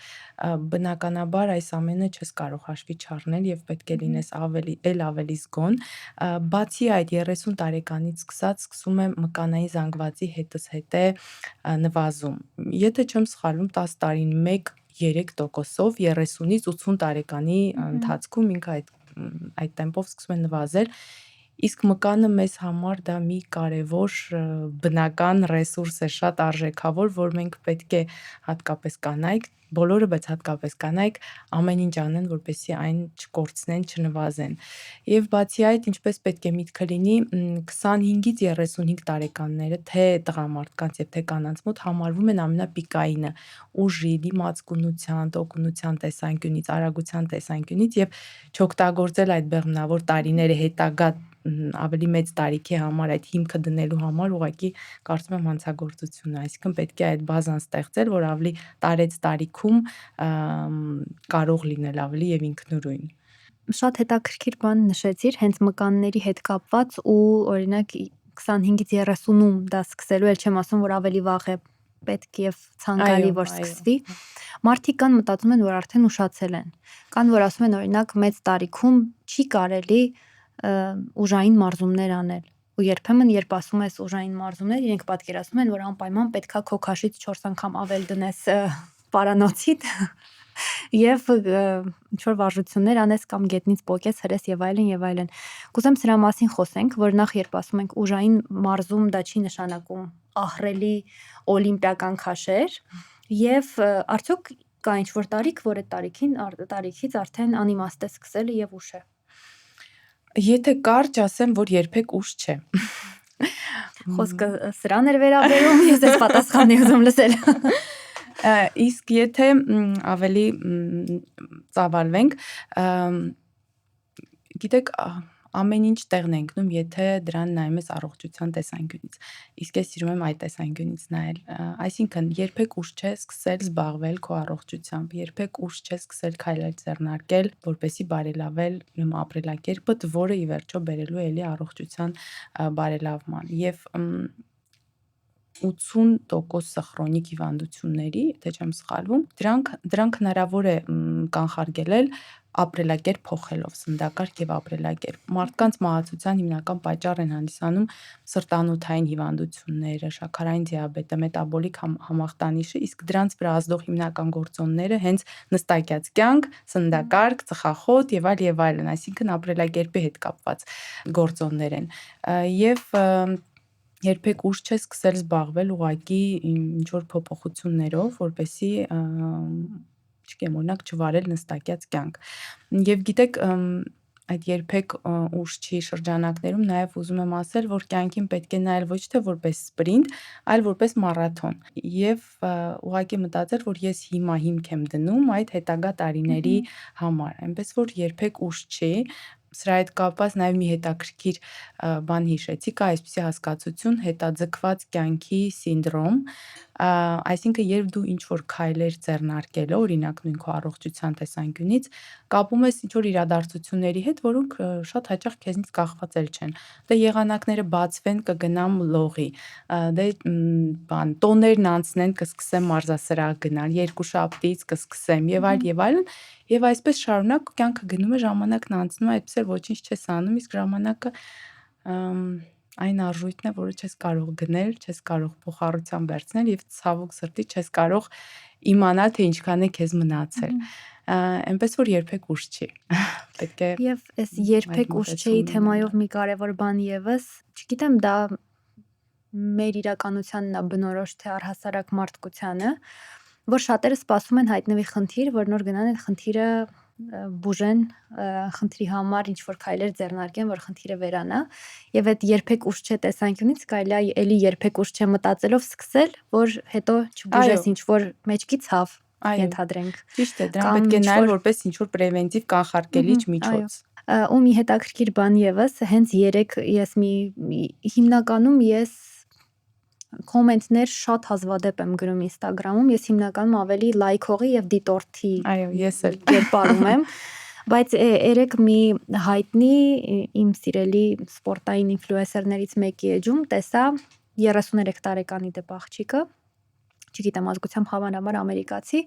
բնականաբար այս ամենը չես կարող հաշվի չառնել եւ պետք է լինես ավելի զգոն, բացի այդ 30 տարեկանից սկսում է մկանային զանգվածի հետզհետե նվազում, եթե չեմ սխալվում 10 տարին 1-3%-ով 30-ից 80 տարեկանի ընթացքում ինքը այդ այդ տեմպով սկսում է նվազել, իսկ մկանը մեզ համար դա մի կարևոր բնական ռեսուրս է, շատ արժեքավոր, որ մենք պետք է հատկապես կանայք, բոլորը, բայց հատկապես կանայք ամեն ինչ անեն, որպեսզի այն չկորցնեն, չնվազեն։ Եվ բացի այդ, ինչպես պետք է միտքը լինի, 25-ից 35 տարեկանները թե տղամարդկանց եւ թե կանանց մոտ համարվում են ամենապիկայինը ուժի, դիմացկունության, տոկունության տեսանկյունից, արագության տեսանկյունից եւ չօգտագործել այդ բեղմնավոր տարիները հետագա ավելի մեծ տարիքի համար, այդ հիմքը դնելու համար ուղղակի կարծում եմ հանցագործություն է, այսինքն պետք է այդ բազան ստեղծել, որ ավելի տարեց տարիքում կարող լինել ավելի եւ ինքնուրույն։ Շատ հետաքրքիր բան նշեցիր հենց մկանների հետ կապված ու օրինակ 25-ից 30-ում դա սկսելու, էլ չեմ ասում, որ ավելի վաղ է պետք եւ ցանկալի որ սկսվի։ Մարդիկ կան մտածում են, որ արդեն ուշացել են։ Կան, որ ասում են օրինակ մեծ տարիքում չի կարելի ուժային մարզումներ անել։ Ու երբեմն երբ ասում ես ուժային մարզումներ, իրենք պատկերացնում են, որ անպայման պետքա քո քաշից 4 անգամ ավել դնես պարանոցիդ եւ ինչ որ վարժություններ անես կամ գետնից պոկես հրես եւ այլն եւ այլն։ Կուզեմ սրա մասին խոսենք, որ նախ երբ ասում ենք ուժային մարզում, դա չի նշանակում ահռելի օլիմպիական քաշեր եւ արդյոք կա ինչ որ տարիք, որ այդ տարիքից արդեն անիմաստ է սկսելը եւ ուշ է։ Եթե կարճ ասեմ, որ երբեք ուշ չէ։ Խոսքը սրան էր վերաբերում, ես այս պատասխանն եմ ուզում լսել։ Իսկ եթե ավելի ծավալվենք, գիտեք, ամեն ինչ տեղն է ընկնում, եթե դրան նայում ես առողջության տեսանկյունից։ Իսկ ես սիրում եմ այդ տեսանկյունից նայել։ Այսինքն, երբեք ուշ չէ սկսել զբաղվել քո առողջությամբ, երբեք ուշ չէ սկսել քայլեր ձեռնարկել, որպեսզի բարելավել իմ ապրելակերպդ, որը ի վերջո բերելու է էլի առողջության բարելավման։ Եվ 80% սխրոնիկ հիվանդությունների, եթե չեմ սխալվում, դրանք հնարավոր է կանխարգելել ապրելակերպ փոխելով, սննդակարգ եւ ապրելակերպ։ Մարդկանց մահացության հիմնական պատճառ են հանդիսանում սրտանոթային հիվանդությունները, շաքարային դիաբետը, մետաբոլիկ համախտանիշը, իսկ դրանց վրա ազդող հիմնական գործոնները հենց նստակյաց կյանք, սննդակարգ, ծխախոտ եւ այլն, այսինքն ապրելակերպի հետ կապված գործոններ են։ Եվ երբեք ուշ չէ սկսել զբաղվել ուղղակի ինչ որ փոփոխություններով, որպեսզի չգիտեմ, օրինակ չվարել նստակյաց կյանք։ Եվ գիտեք, այդ երբեք ուշ չի շրջանակներում նաև ուզում եմ ասել, որ կյանքին պետք է նայել ոչ թե որպես սպրինտ, այլ որպես մարաթոն։ Եվ ուղղակի մտածել, որ ես հիմա հիմք եմ դնում այդ հետագա տարիների համար, այնպես որ երբեք ուշ չի։ Սրա հետ կապված նաև մի հետաքրքիր բան հիշեցի, կա այսպիսի հասկացություն հետաձգված կյանքի սինդրոմ, այսինքն երբ դու ինչ որ քայլեր ձեռնարկել, օրինակ նույն քո առողջության տեսանկյունից, կապում ես ինչ որ իրադարձությունների հետ, որոնք շատ հաճախ քեզնից կախված էլ չեն։ Դե եղանակները բացվեն, կգնամ լողի, դե տոներն անցնեն, կսկսեմ մարզասրահ գնալ, երկուշաբթիից կսկսեմ եւ այլն, եւ այսպես շարունակ կյանքը գնում է, ժամանակն անցնում է, այդպես էլ ոչինչ չես անում, իսկ ժամանակը այն արժույթն է, որը չես կարող գնել, չես կարող փոխառությամբ վերցնել եւ ցավոք սրտի չես կարող իմանալ, թե ինչքան է քեզ մնացել։ Այնպես որ երբեք ուշ չի։ Պետք է Եվ այս երբեք ուշ չէի թեմայով մի կարևոր բան եւս, չգիտեմ, դա մեր իրականությանն է բնորոշ թե առհասարակ մարդկությանը, որ շատերը սպասում են հայտնվի խնդիր, որ նոր գնան այդ խնդիրը բուժեն, խնդրի համար ինչ որ քայլեր ձեռնարկեն, որ խնդիրը վերանա, եւ այդ երբեք ուշ չէ տեսանկյունից կարելի է էլի երբեք ուշ չէ մտածելով սկսել, որ հետո չբուժես ինչ որ մեջքի ցավ, ենթադրենք։ Ճիշտ է, դրան պետք է նայել որպես ինչ որ պրևենտիվ կանխարգելիչ միջոց։ Ու մի հետաքրքիր բան եւս, հենց երեք ես հիմնականում ես կոմենտներ շատ հազվադեպ եմ գրում Instagram-ում, ես հիմնականում ավելի լայքողի եւ դիտորդի կերպարում եմ, բայց երեք մի հայտնի իմ սիրելի սպորտային ինֆլուենսերներից մեկի էջում տեսա 33 տարեկանի դեպ աղջիկը, չգիտեմ ազգությամբ հավանաբար ամերիկացի,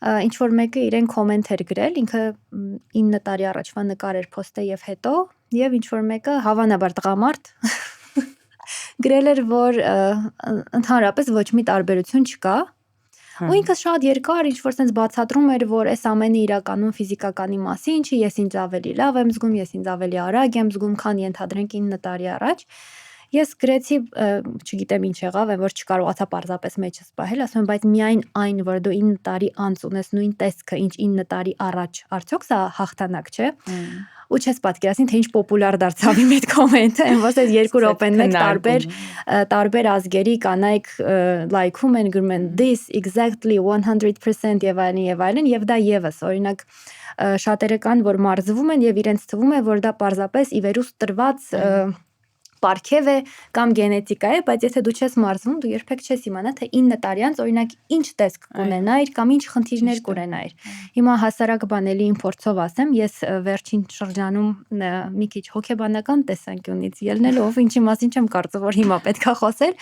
ինչ որ մեկը իրեն կոմենտ էր գրել, ինքը 9 տարի առաջվա նկար էր post-ը եւ հետո, եւ ինչ որ մեկը հավանաբար տղամարդ գրել էր, որ ընդհանրապես ոչ մի տարբերություն չկա, Ու ինքը շատ երկար ինչ-որ sense բացատրում էր, որ այս ամենը իրականում ֆիզիկականի մասին չի, ես ինձ ավելի լավ եմ զգում, ես ինձ ավելի արագ եմ զգում, քան ենթադրենք 9 տարի առաջ։ Ես գրեցի, չգիտեմ ինչ եղավ, որ չկարողացա պարզապես մեջս պահել, ասում եմ, բայց միայն այն, որ դու 9 տարի անց ունես նույն տեսքը, ինչ 9 տարի առաջ, արդյոք սա հաղթանակ չէ։ Ու չես պատկերացնի, թե ինչ պոպուլար դարձավ իմ այդ կոմենտը, որ այս 2 րոպեն մեկ տարբեր ազգերի կանայք լայքում են, գրում են this exactly 100% եւ այլն, եւ դա եւս օրինակ շատերը կան, որ մարզվում են եւ իրենց թվում է, որ դա պարզապես ի վերուս տրված պարգև է կամ գենետիկա է, բայց եթե դու չես մարզվում, դու երբեք չես իմանա, թե 9 տարի անց օրինակ ինչ տեսք կունենայիր կամ ինչ խնդիրներ կունենայիր։ Հիմա հասարակ բանելի իմ փորձով ասեմ, ես վերջին շրջանում մի քիչ հոգեբանական տեսանկյունից ելնելով, ինչի մասին չեմ կարծում, որ հիմա պետքա խոսել,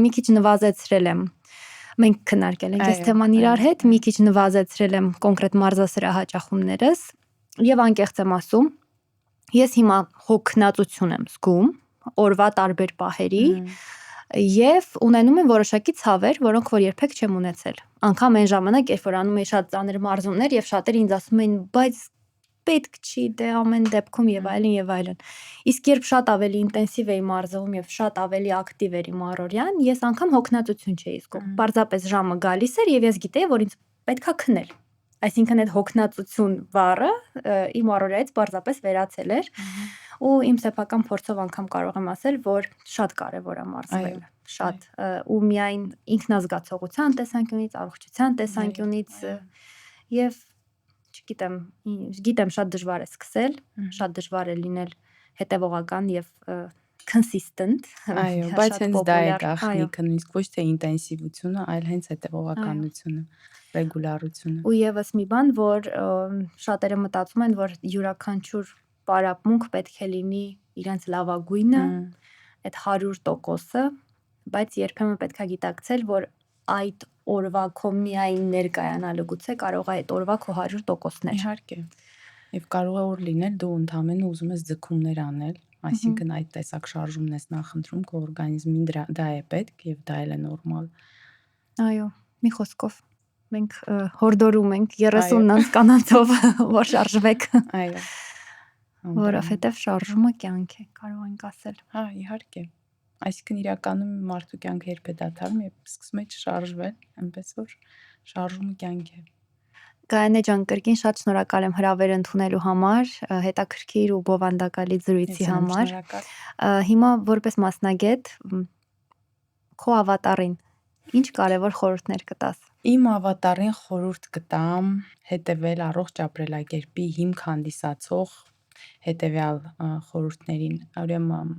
մի քիչ նվազեցրել եմ։ Մենք քննարկել ենք այս թեման իրար հետ, մի քիչ նվազեցրել եմ կոնկրետ մարզասրահաճախումներս եւ անկեղծ եմ ասում, ես հիմա հոգնածություն եմ զգում օրվա տարբեր պահերի եւ ունենում եմ որոշակի ցավեր, որոնք որ երբեք չեմ ունեցել։ Անկամ այն ժամանակ, երբ որ անում էի շատ ծանր մարզումներ եւ շատերը ինձ ասում էին, բայց պետք չի, դե ամեն դեպքում եւ այլն եւ այլն։ Իսկ երբ շատ ավելի ինտենսիվ էի մարզվում եւ շատ ավելի ակտիվ էի մառորյան, ես անգամ հոգնածություն չէի զգում։ Պարզապես ժամը գալիս էր եւ ես գիտեի, որ ինձ պետքա քնել։ Այսինքն այդ հոգնածություն բառը իմ առօրյայից պարզապես վերացել էր ու իմ սեփական փորձով անգամ կարող եմ ասել, որ շատ կարևոր է մարզվելը, շատ ու միայն ինքնազգացողության տեսանկյունից, առողջության տեսանկյունից եւ գիտեմ շատ դժվար է սկսել, շատ դժվար է լինել հետևողական եւ consistent, այո, բայց հենց դա է գաղտնիքը, նույնիսկ ոչ թե ինտենսիվությունը, այլ հենց հետևողականությունը, ռեգուլարությունը։ Ու եւս մի բան, որ շատերը մտածում են, որ յուրաքանչյուր պարապմունք պետք է լինի իրենց լավագույնը, այդ 100%-ը, բայց երբեմն պետքա գիտակցել, որ այդ օրվա քո միայն ներկայանալը գուցե կարող է այդ օրվա քո 100%-ն է։ Իհարկե։ Եվ կարող է որ լինել դու ընդհանրապես ուզում ես ձգումներ անել, այսինքն այդ տեսակ շարժումն ես նախընտրում, քո օրգանիզմին դա է պետք եւ դա էլ է նորմալ։ Այո, մի խոսքով մենք հորդորում ենք 30-ից կանանցով որ շարժվեք։ Այո։ Որովհետեւ շարժումը կյանք է, կարող ենք ասել։ Հա, իհարկե։ Այսինքն իրականում մարդու կյանքը երբ է դադարում, երբ սկսում է չշարժվել, այնպես որ շարժումը կյանք է։ Գայանե ջան, կրկին շատ շնորհակալ եմ հրավերը ընդունելու համար, հետաքրքիր ու բովանդակալի զրույցի համար։ Հիմա որպես մասնագետ քո ավատարին ինչ կարևոր խորհուրդներ կտաս։ Իմ ավատարին խորհուրդ կտամ հետևել առողջ ապրելակերպի հիմք հանդիսացող հետևյալ խորհուրդներին, ուրեմն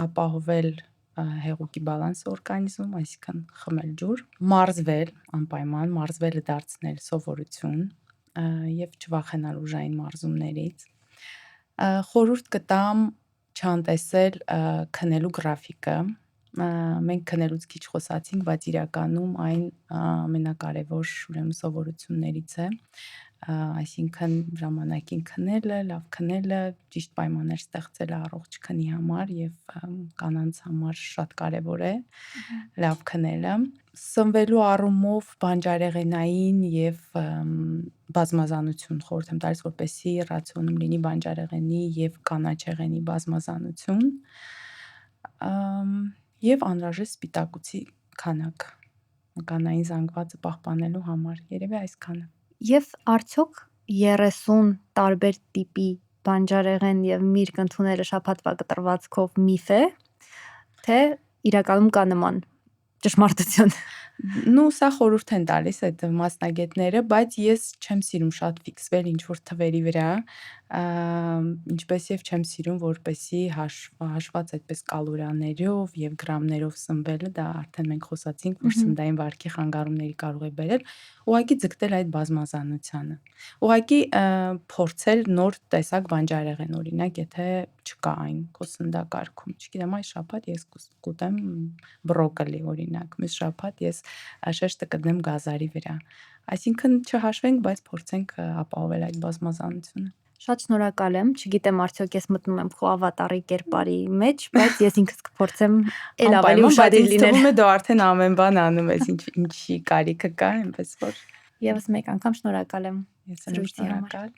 ապահովել հեղուկի բալանսը օրգանիզմում, այսինքն խմել ջուր, մարզվել, անպայման մարզվելը դարձնել սովորություն եւ չվախենալ ուժային մարզումներից։ Խորհուրդ կտամ չանտեսել քնելու գրաֆիկը։ Մենք քնելուց քիչ խոսացինք, բայց իրականում այն ամենակարևոր ուրեմն սովորություններից է, այսինքն ժամանակին քնելը, լավ քնելը, ճիշտ պայմաններ ստեղծելը առողջ քնի համար եւ կանանց համար շատ կարևոր է լավ քնելը։ Սնվելու առումով բանջարեղենային եւ բազմազանություն խորհուրդ եմ տալիս, որպեսզի ռացիոնում լինի բանջարեղենի եւ կանաչեղենի բազմազանություն եւ անհրաժեշտ սպիտակուցի քանակ կանային զանգվածը պահպանելու համար, երևի այսքանը։ Եվ արդյոք 30 տարբեր տիպի բանջարեղեն եւ միրգ ընդունելը շաբաթվա կտրվածքով միֆ է, թե իրականում կա նման ճշմարտություն։ Սա խորհուրդ են տալիս այդ մասնագետները, բայց ես չեմ սիրում շատ ֆիքսվել ինչ-որ թվերի վրա, ինչպես եւ չեմ սիրում, որպեսի հաշված այդպես կալորիաներով եւ գրամներով սնվելը, դա արդեն մենք խոսացինք, որ սննդային վարքի խանգարումների կարող է բերել, ուղղակի ձգտել այդ բազմազանությանը։ Ուղղակի փորձել նոր տեսակ բանջարեղեն, օրինակ, եթե չկա այն քո սննդակարգում, չգիտեմ, այս շաբաթ ես կուտեմ բրոկոլի, օրինակ, մյուս շաբաթ ես շեշտը կդնեմ գազարի վրա։ Այսինքն չհաշվենք, բայց փորձենք ապահովել այդ բազմազանությունը։ Շատ շնորհակալ եմ, չգիտեմ արդյոք ես մտնում եմ քո ավատարի կերպարի մեջ, բայց ես ինքս կփորձեմ էլ ավելի Անպայման, բայց ուշադիր ինձ լինել։ թվում է դու արդեն ամեն բան անում ես, ինչի կարիքը կա, այնպես որ Եվս մեկ անգամ շնորհակալ եմ ես եմ զրույցի համար։ շնորհակալ։